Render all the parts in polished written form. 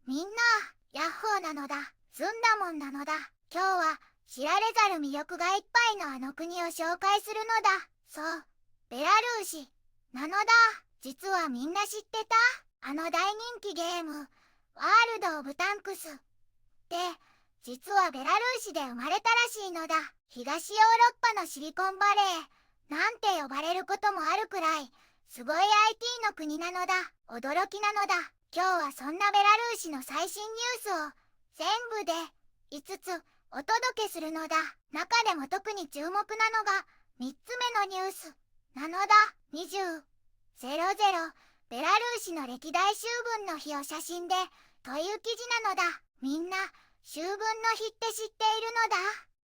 みんな、ヤッホーなのだ。ずんだもんなのだ。今日は知られざる魅力がいっぱいのあの国を紹介するのだ。そう、ベラルーシなのだ。実はみんな知ってた？あの大人気ゲーム、ワールド・オブ・タンクスって、実はベラルーシで生まれたらしいのだ。東ヨーロッパのシリコンバレーなんて呼ばれることもあるくらい、すごい IT の国なのだ。驚きなのだ。今日はそんなベラルーシの最新ニュースを全部で5つお届けするのだ。中でも特に注目なのが3つ目のニュースなのだ。2000ベラルーシの歴代秋分の日を写真でという記事なのだ。みんな秋分の日って知っているのだ。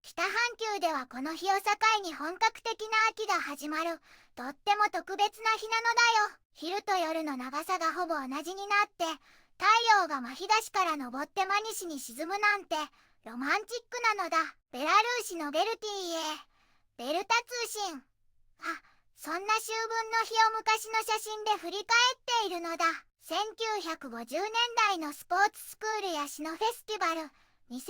北半球ではこの日を境に本格的な秋が始まるとっても特別な日なのだよ。昼と夜の長さがほぼ同じになって太陽が真東から昇って真西に沈むなんてロマンチックなのだ。ベラルーシのベルティーベルタ通信。そんな秋分の日を昔の写真で振り返っているのだ。1950年代のスポーツスクールやシノフェスティバル、2000年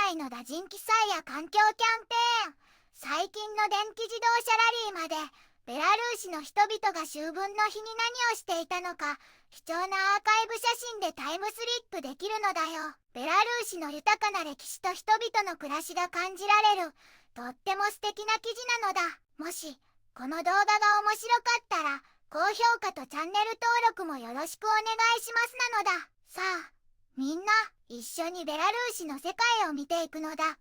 代の打人記載や環境キャンペーン、最近の電気自動車ラリーまで、ベラルーシの人々が秋分の日に何をしていたのか、貴重なアーカイブ写真でタイムスリップできるのだよ。ベラルーシの豊かな歴史と人々の暮らしが感じられる、とっても素敵な記事なのだ。もし、この動画が面白かったら、高評価とチャンネル登録もよろしくお願いしますなのだ。さあ、みんな、一緒にベラルーシの世界を見ていくのだ。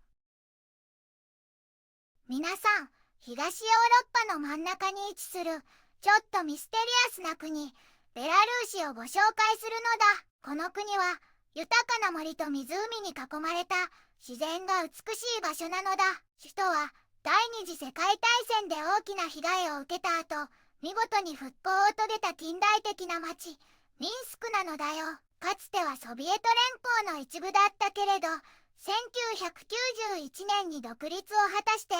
皆さん、東ヨーロッパの真ん中に位置する、ちょっとミステリアスな国、ベラルーシをご紹介するのだ。この国は、豊かな森と湖に囲まれた、自然が美しい場所なのだ。首都は、第二次世界大戦で大きな被害を受けた後、見事に復興を遂げた近代的な町、ミンスクなのだよ。かつてはソビエト連邦の一部だったけれど、1991年に独立を果たして、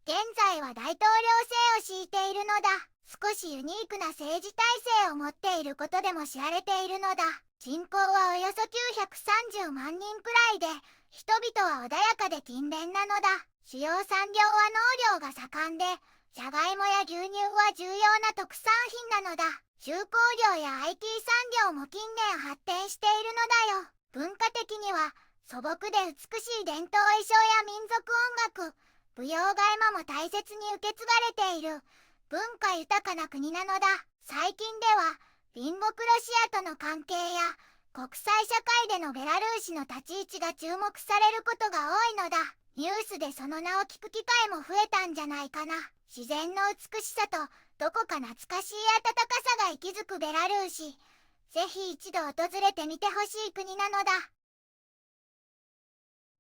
現在は大統領制を敷いているのだ。少しユニークな政治体制を持っていることでも知られているのだ。人口はおよそ930万人くらいで、人々は穏やかで勤勉なのだ。主要産業は農業が盛んで、じゃがいもや牛乳は重要な特産品なのだ。重工業や IT 産業も近年発展しているのだよ。文化的には素朴で美しい伝統衣装や民族音楽、舞踊が今も大切に受け継がれている文化豊かな国なのだ。最近では隣国ロシアとの関係や国際社会でのベラルーシの立ち位置が注目されることが多いのだ。ニュースでその名を聞く機会も増えたんじゃないかな。自然の美しさとどこか懐かしい温かさが息づくベラルーシ。ぜひ一度訪れてみてほしい国なのだ。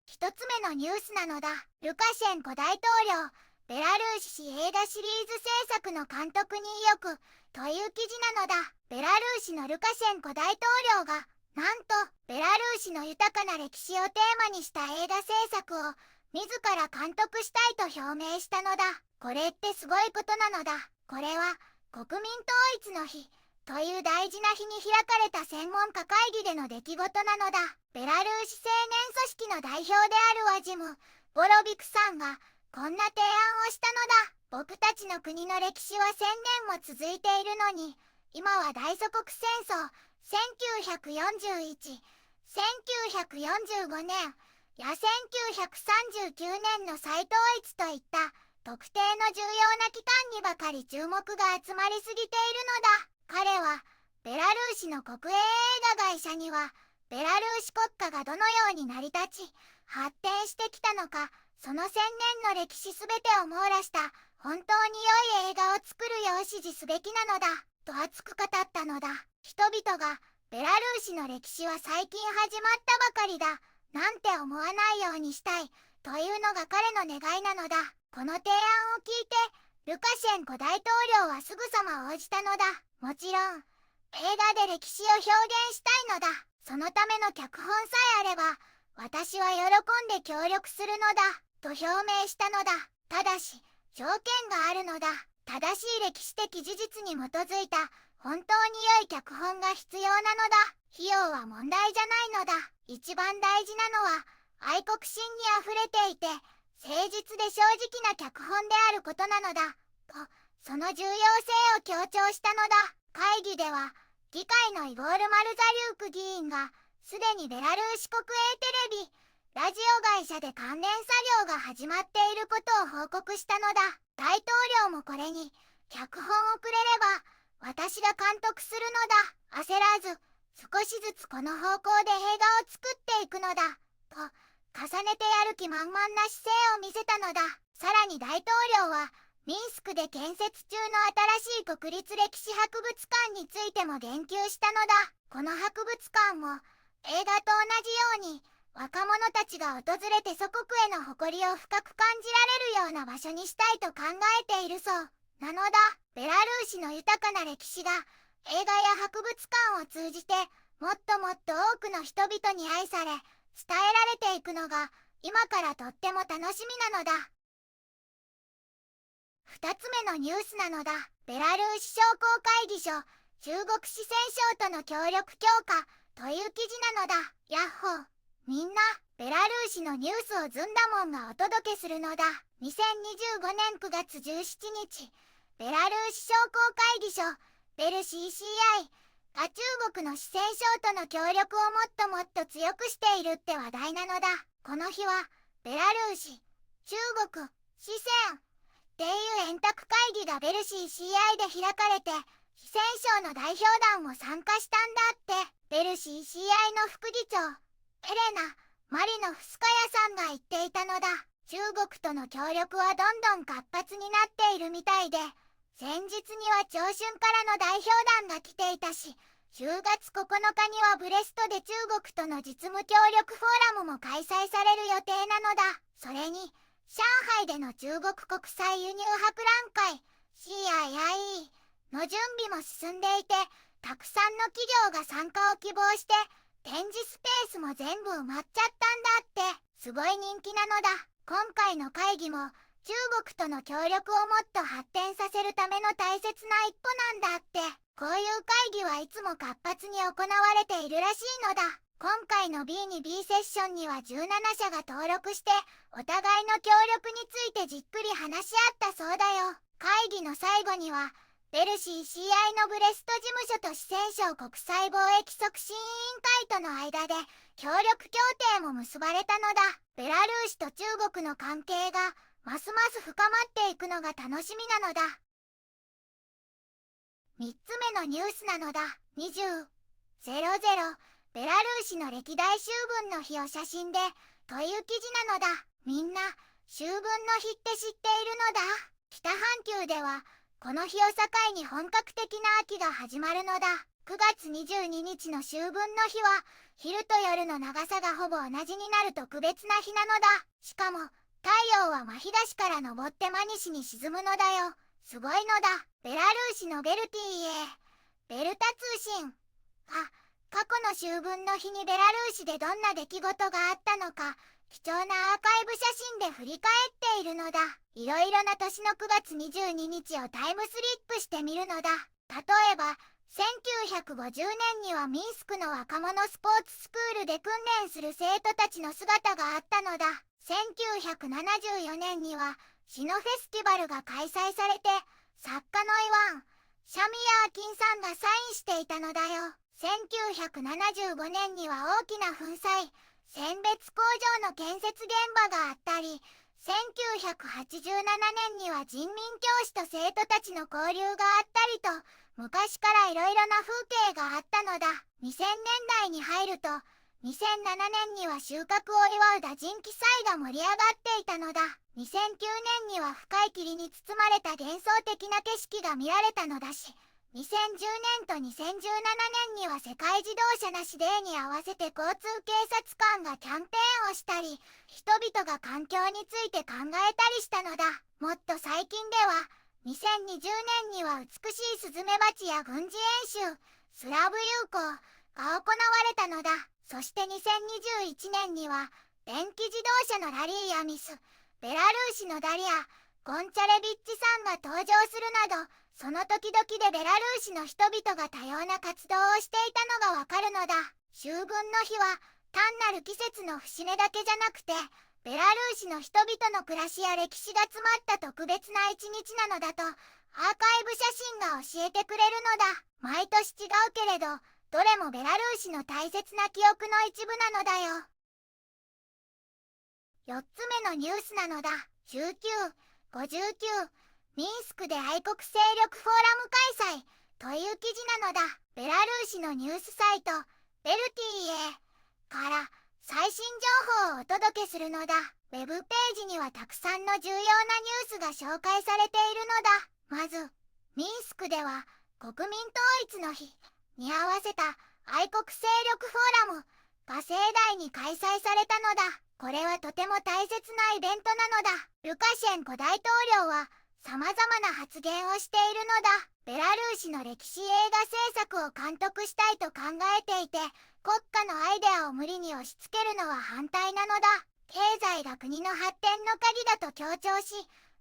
一つ目のニュースなのだ。ルカシェンコ大統領、ベラルーシ映画シリーズ制作の監督に意欲という記事なのだ。ベラルーシのルカシェンコ大統領が、なんと、ベラルーシの豊かな歴史をテーマにした映画制作を、自ら監督したいと表明したのだ。これってすごいことなのだ。これは、国民統一の日、という大事な日に開かれた専門家会議での出来事なのだ。ベラルーシ青年組織の代表であるワジム・ボロビクさんがこんな提案をしたのだ。僕たちの国の歴史は1000年も続いているのに、今は大祖国戦争1941、1945年や1939年の再統一といった特定の重要な期間にばかり注目が集まりすぎているのだ。彼はベラルーシの国営映画会社にはベラルーシ国家がどのように成り立ち発展してきたのか、その1000年の歴史すべてを網羅した本当に良い映画を作るよう指示すべきなのだと熱く語ったのだ。人々がベラルーシの歴史は最近始まったばかりだなんて思わないようにしたいというのが彼の願いなのだ。この提案を聞いてルカシェンコ大統領はすぐさま応じたのだ。もちろん、映画で歴史を表現したいのだ。そのための脚本さえあれば、私は喜んで協力するのだ、と表明したのだ。ただし、条件があるのだ。正しい歴史的事実に基づいた本当に良い脚本が必要なのだ。費用は問題じゃないのだ。一番大事なのは愛国心にあふれていて誠実で正直な脚本であることなのだと、その重要性を強調したのだ。会議では議会のイゴール・マルザリューク議員がすでにベラルーシ国営テレビラジオ会社で関連作業が始まっていることを報告したのだ。大統領もこれに脚本をくれれば私が監督するのだ。焦らず少しずつこの方向で映画を作っていくのだと重ねてやる気満々な姿勢を見せたのだ。さらに大統領はミンスクで建設中の新しい国立歴史博物館についても言及したのだ。この博物館も映画と同じように若者たちが訪れて祖国への誇りを深く感じられるような場所にしたいと考えているそうなのだ。ベラルーシの豊かな歴史が映画や博物館を通じてもっともっと多くの人々に愛され伝えられていくのが今からとっても楽しみなのだ。2つ目のニュースなのだ。ベラルーシ商工会議所中国四川省との協力強化という記事なのだ。ヤッホー。みんな、ベラルーシのニュースをずんだもんがお届けするのだ。2025年9月17日、ベラルーシ商工会議所ベル CCI が中国の四川省との協力をもっともっと強くしているって話題なのだ。この日はベラルーシ、中国、四川っていう円卓会議がベル CCI で開かれて四川省の代表団も参加したんだって。ベル CCI の副議長エレナ・マリノフスカヤさんが言っていたのだ。中国との協力はどんどん活発になっているみたいで先日には長春からの代表団が来ていたし10月9日にはブレストで中国との実務協力フォーラムも開催される予定なのだ。それに上海での中国国際輸入博覧会 CIIE の準備も進んでいてたくさんの企業が参加を希望して展示スペースも全部埋まっちゃったんだって。すごい人気なのだ。今回の会議も中国との協力をもっと発展させるための大切な一歩なんだって。こういう会議はいつも活発に行われているらしいのだ。今回の B に B セッションには17社が登録してお互いの協力についてじっくり話し合ったそうだよ。会議の最後にはベル CCI のブレスト事務所と四川省国際貿易促進委員会との間で協力協定も結ばれたのだ。ベラルーシと中国の関係がますます深まっていくのが楽しみなのだ。3つ目のニュースなのだ。2000ベラルーシの歴代秋分の日を写真でという記事なのだ。みんな秋分の日って知っているのだ。北半球ではこの日を境に本格的な秋が始まるのだ。9月22日の秋分の日は昼と夜の長さがほぼ同じになる特別な日なのだ。しかも太陽は真東から昇って真西に沈むのだよ。すごいのだ。ベラルーシのベルティーベルタ通信が過去の秋分の日にベラルーシでどんな出来事があったのか貴重なアーカイブ写真で振り返っているのだ。いろいろな年の9月22日をタイムスリップしてみるのだ。例えば1950年にはミンスクの若者スポーツスクールで訓練する生徒たちの姿があったのだ。1974年にはシノフェスティバルが開催されて作家のイワン・シャミヤーキンさんがサインしていたのだよ。1975年には大きな粉砕選別工場の建設現場があったり1987年には人民教師と生徒たちの交流があったりと昔からいろいろな風景があったのだ。2000年代に入ると2007年には収穫を祝う打人記祭が盛り上がっていたのだ。2009年には深い霧に包まれた幻想的な景色が見られたのだし2010年と2017年には世界自動車なしデーに合わせて交通警察官がキャンペーンをしたり人々が環境について考えたりしたのだ。もっと最近では2020年には美しいスズメバチや軍事演習スラブ友好が行われたのだ。そして2021年には電気自動車のラリーやミスベラルーシのダリア・ゴンチャレビッチさんが登場するなどその時々でベラルーシの人々が多様な活動をしていたのがわかるのだ。秋分の日は単なる季節の節目だけじゃなくて、ベラルーシの人々の暮らしや歴史が詰まった特別な一日なのだと、アーカイブ写真が教えてくれるのだ。毎年違うけれど、どれもベラルーシの大切な記憶の一部なのだよ。4つ目のニュースなのだ。1959、ミンスクで愛国勢力フォーラム開催という記事なのだ。ベラルーシのニュースサイト、ベルティーエから最新情報をお届けするのだ。ウェブページにはたくさんの重要なニュースが紹介されているのだ。まず、ミンスクでは国民統一の日に合わせた愛国勢力フォーラムが盛大に開催されたのだ。これはとても大切なイベントなのだ。ルカシェンコ大統領は様々な発言をしているのだ。ベラルーシの歴史映画制作を監督したいと考えていて、国家のアイデアを無理に押し付けるのは反対なのだ。経済が国の発展の鍵だと強調し、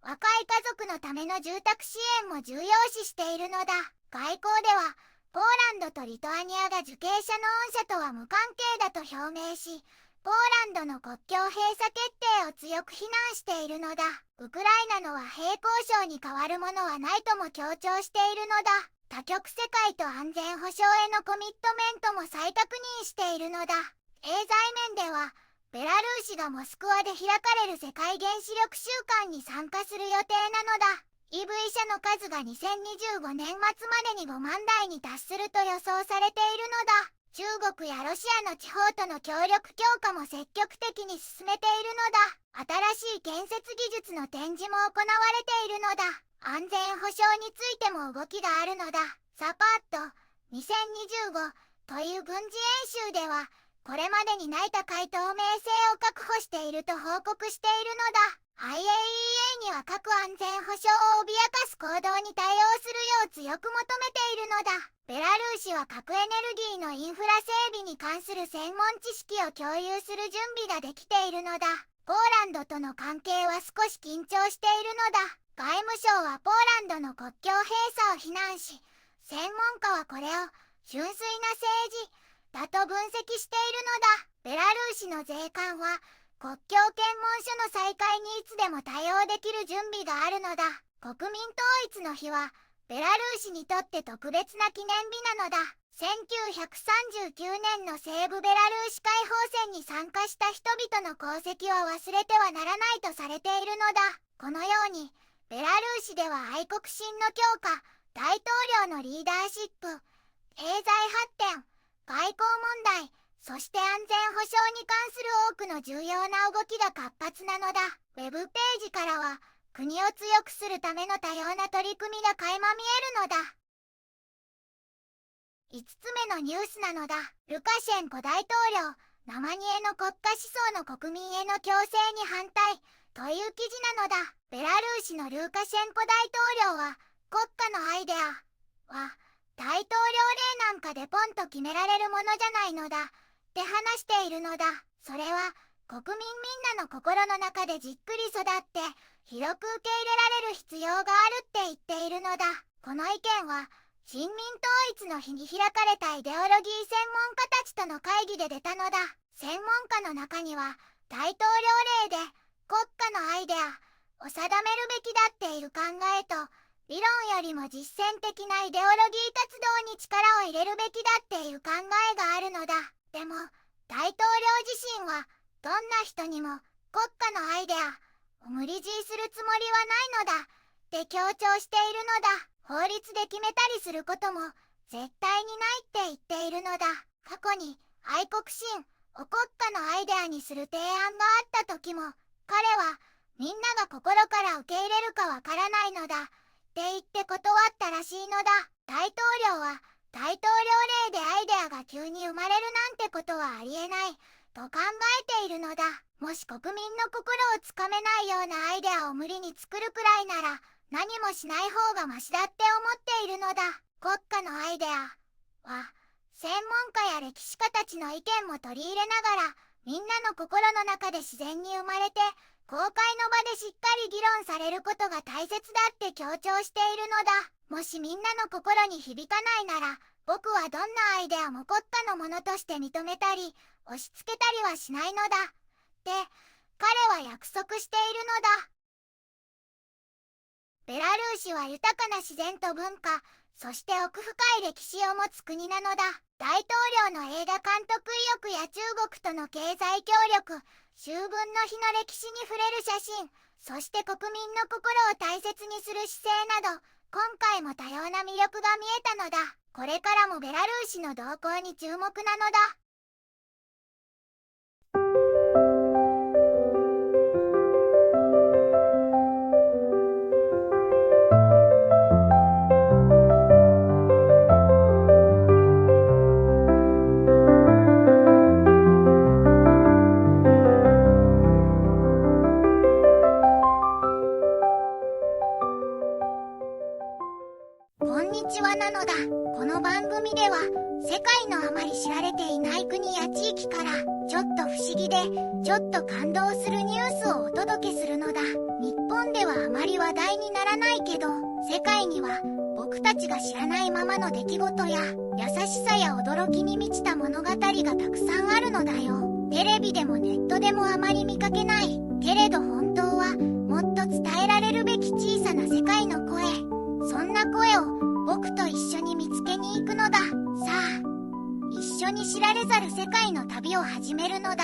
若い家族のための住宅支援も重要視しているのだ。外交では、ポーランドとリトアニアが受刑者の恩赦とは無関係だと表明し、ポーランドの国境閉鎖決定を強く非難しているのだ。ウクライナの和平交渉に変わるものはないとも強調しているのだ。多極世界と安全保障へのコミットメントも再確認しているのだ。経済面では、ベラルーシがモスクワで開かれる世界原子力週間に参加する予定なのだ。EV 車の数が2025年末までに5万台に達すると予想されているのだ。中国やロシアの地方との協力強化も積極的に進めているのだ。新しい建設技術の展示も行われているのだ。安全保障についても動きがあるのだ。サパッと2025という軍事演習では、これまでにない高い透明性を確保していると報告しているのだ。IAEA には各安全保障を脅かす行動に対応するよう強く求めているのだ。ベラルーシは核エネルギーのインフラ整備に関する専門知識を共有する準備ができているのだ。ポーランドとの関係は少し緊張しているのだ。外務省はポーランドの国境閉鎖を非難し、専門家はこれを純粋な政治だと分析しているのだ。ベラルーシの税関は国境検問所の再開にいつでも対応できる準備があるのだ。国民統一の日はベラルーシにとって特別な記念日なのだ。1939年の西部ベラルーシ解放戦に参加した人々の功績を忘れてはならないとされているのだ。このようにベラルーシでは愛国心の強化、大統領のリーダーシップ、経済発展、外交問題、そして安全保障に関する多くの重要な動きが活発なのだ。ウェブページからは国を強くするための多様な取り組みが垣間見えるのだ。5つ目のニュースなのだ。ルカシェンコ大統領、生煮えの国家思想の国民への強制に反対という記事なのだ。ベラルーシのルカシェンコ大統領は、国家のアイデアは大統領令なんかでポンと決められるものじゃないのだって話しているのだ。それは国民みんなの心の中でじっくり育って広く受け入れられる必要があるって言っているのだ。この意見は新民統一の日に開かれたイデオロギー専門家たちとの会議で出たのだ。専門家の中には大統領令で国家のアイデアを定めるべきだっていう考えと、理論よりも実践的なイデオロギー活動に力を入れるべきだっていう考えがあるのだ。でも大統領自身はどんな人にも国家のアイデアを無理強いするつもりはないのだって強調しているのだ。法律で決めたりすることも絶対にないって言っているのだ。過去に愛国心を国家のアイデアにする提案があった時も、彼はみんなが心から受け入れるかわからないのだって言って断ったらしいのだ。大統領は大統領令でアイデアが急に生まれるなんてことはありえないと考えているのだ。もし国民の心をつかめないようなアイデアを無理に作るくらいなら何もしない方がマシだって思っているのだ。国家のアイデアは専門家や歴史家たちの意見も取り入れながらみんなの心の中で自然に生まれて、公開の場でしっかり議論されることが大切だって強調しているのだ。もしみんなの心に響かないなら、僕はどんなアイデアも国家のものとして認めたり、押し付けたりはしないのだ。って、彼は約束しているのだ。ベラルーシは豊かな自然と文化、そして奥深い歴史を持つ国なのだ。大統領の映画監督意欲や中国との経済協力、秋分の日の歴史に触れる写真、そして国民の心を大切にする姿勢など、今回も多様な魅力が見えたのだ。これからもベラルーシの動向に注目なのだ。こんにちはなのだ。この番組では世界のあまり知られていない国や地域からちょっと不思議でちょっと感動するニュースをお届けするのだ。日本ではあまり話題にならないけど、世界には僕たちが知らないままの出来事や優しさや驚きに満ちた物語がたくさんあるのだよ。テレビでもネットでもあまり見かけないけれど、本当はもっと伝えられるべき小さな世界の声、そんな声を僕と一緒に見つけに行くのだ。さあ、一緒に知られざる世界の旅を始めるのだ。